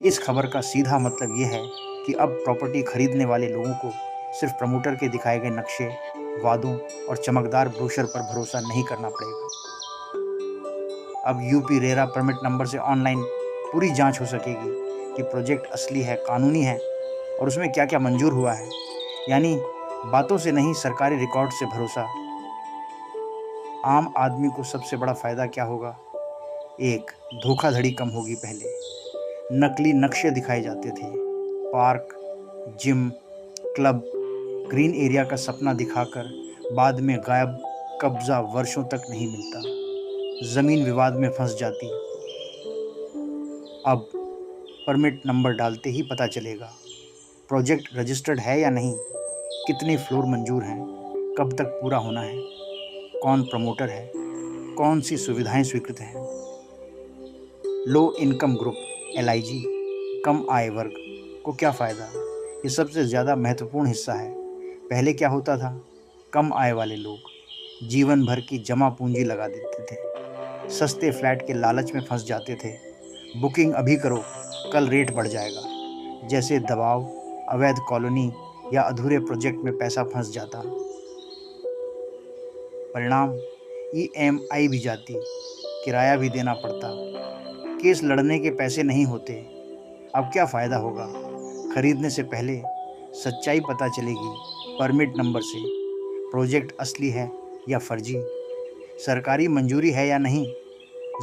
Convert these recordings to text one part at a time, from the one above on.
इस खबर का सीधा मतलब ये है कि अब प्रॉपर्टी खरीदने वाले लोगों को सिर्फ प्रमोटर के दिखाए गए नक्शे, वादों और चमकदार ब्रोशर पर भरोसा नहीं करना पड़ेगा। अब यूपी रेरा परमिट नंबर से ऑनलाइन पूरी जांच हो सकेगी कि प्रोजेक्ट असली है, कानूनी है और उसमें क्या-क्या मंजूर हुआ है। यानी बातों से नहीं, सरकारी रिकॉर्ड से भरोसा। आम आदमी को सबसे बड़ा फायदा क्या होगा? एक, धोखाधड़ी कम होगी। पहले नकली नक्शे दिखाए जाते थे। Park, gym, club, green area का सपना दिखाकर बाद में गायब, कब्जा वर्षों तक नहीं मिलता, जमीन विवाद में फंस जाती। अब परमिट नंबर डालते ही पता चलेगा प्रोजेक्ट रजिस्टर्ड है या नहीं, कितने फ्लोर मंजूर हैं, कब तक पूरा होना है, कौन प्रमोटर है, कौन सी सुविधाएं स्वीकृत हैं। लो इनकम ग्रुप LIG, कम आय वर्ग को क्या फ़ायदा? ये सबसे ज़्यादा महत्वपूर्ण हिस्सा है। पहले क्या होता था? कम आय वाले लोग जीवन भर की जमा पूंजी लगा देते थे, सस्ते फ्लैट के लालच में फंस जाते थे। बुकिंग अभी करो, कल रेट बढ़ जाएगा जैसे दबाव, अवैध कॉलोनी या अधूरे प्रोजेक्ट में पैसा फंस जाता। परिणाम, EMI भी जाती, किराया भी देना पड़ता, केस लड़ने के पैसे नहीं होते। अब क्या फ़ायदा होगा? खरीदने से पहले सच्चाई पता चलेगी परमिट नंबर से। प्रोजेक्ट असली है या फर्जी, सरकारी मंजूरी है या नहीं,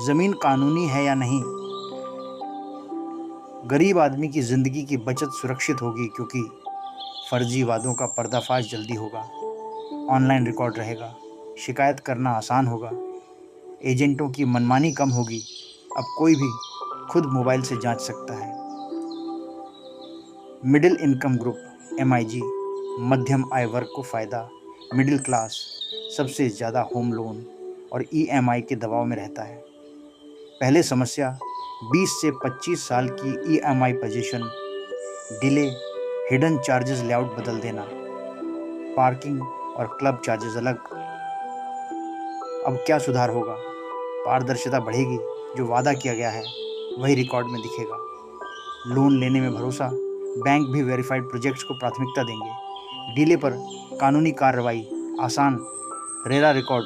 ज़मीन कानूनी है या नहीं। गरीब आदमी की ज़िंदगी की बचत सुरक्षित होगी क्योंकि फर्जी वादों का पर्दाफाश जल्दी होगा, ऑनलाइन रिकॉर्ड रहेगा, शिकायत करना आसान होगा, एजेंटों की मनमानी कम होगी। अब कोई भी खुद मोबाइल से जांच सकता है। मिडिल इनकम ग्रुप MIG, मध्यम आय वर्ग को फ़ायदा। मिडिल क्लास सबसे ज़्यादा होम लोन और EMI के दबाव में रहता है। पहले समस्या 20 से 25 साल की EMI position, delay, hidden charges, layout बदल देना, पार्किंग और क्लब चार्जेस अलग। अब क्या सुधार होगा? पारदर्शिता बढ़ेगी, जो वादा किया गया है वही रिकॉर्ड में दिखेगा। लोन लेने में भरोसा, बैंक भी वेरीफाइड प्रोजेक्ट्स को प्राथमिकता देंगे। डीले पर कानूनी कार्रवाई आसान, रेरा रिकॉर्ड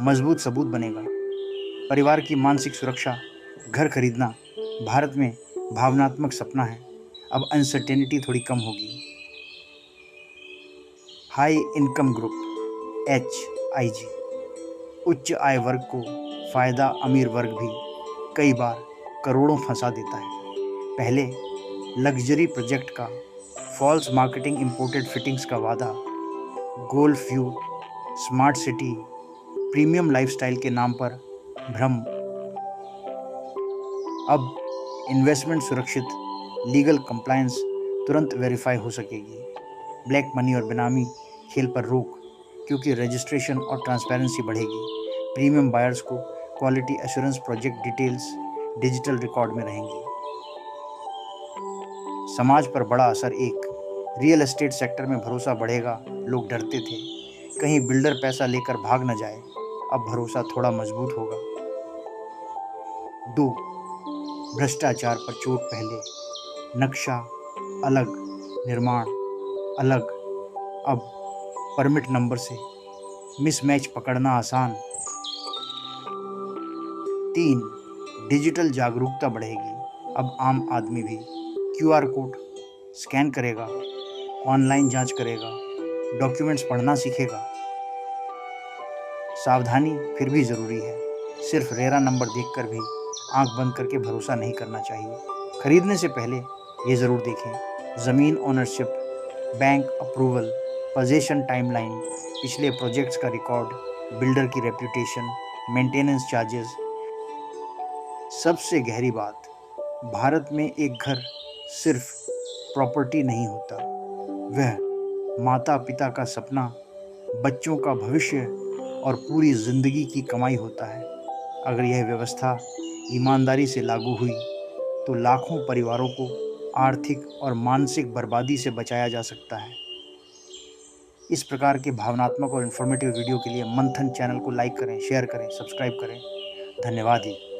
मजबूत सबूत बनेगा। परिवार की मानसिक सुरक्षा, घर खरीदना भारत में भावनात्मक सपना है, अब अनसर्टेनिटी थोड़ी कम होगी। हाई इनकम ग्रुप HIG, उच्च आय वर्ग को फ़ायदा, अमीर वर्ग भी कई बार करोड़ों फंसा देता है। पहले लग्जरी प्रोजेक्ट का फॉल्स मार्केटिंग, इंपोर्टेड फिटिंग्स का वादा, golf view, smart city, premium lifestyle के नाम पर भ्रम। अब इन्वेस्टमेंट सुरक्षित, लीगल कंप्लायंस तुरंत वेरीफाई हो सकेगी। ब्लैक मनी और बेनामी खेल पर रोक, क्योंकि रजिस्ट्रेशन और ट्रांसपेरेंसी बढ़ेगी। प्रीमियम बायर्स को quality assurance, project details digital record में रहेंगी। समाज पर बड़ा असर, एक, रियल एस्टेट सेक्टर में भरोसा बढ़ेगा। लोग डरते थे कहीं बिल्डर पैसा लेकर भाग न जाए, अब भरोसा थोड़ा मजबूत होगा। 2, भ्रष्टाचार पर चोट, पहले नक्शा अलग, निर्माण अलग, अब परमिट नंबर से मिसमैच पकड़ना आसान। 3, डिजिटल जागरूकता बढ़ेगी, अब आम आदमी भी QR कोड स्कैन करेगा, ऑनलाइन जांच करेगा, डॉक्यूमेंट्स पढ़ना सीखेगा। सावधानी फिर भी ज़रूरी है, सिर्फ रेरा नंबर देखकर भी आंख बंद करके भरोसा नहीं करना चाहिए। खरीदने से पहले ये ज़रूर देखें ज़मीन ownership, bank approval, position timeline, पिछले प्रोजेक्ट्स का रिकॉर्ड, बिल्डर की रेप्यूटेशन, मेंटेनेंस चार्जेस। सबसे गहरी बात, भारत में एक घर सिर्फ प्रॉपर्टी नहीं होता, वह माता पिता का सपना, बच्चों का भविष्य और पूरी जिंदगी की कमाई होता है। अगर यह व्यवस्था ईमानदारी से लागू हुई तो लाखों परिवारों को आर्थिक और मानसिक बर्बादी से बचाया जा सकता है। इस प्रकार के भावनात्मक और इन्फॉर्मेटिव वीडियो के लिए मंथन चैनल को लाइक करें, शेयर करें, सब्सक्राइब करें। धन्यवाद ही।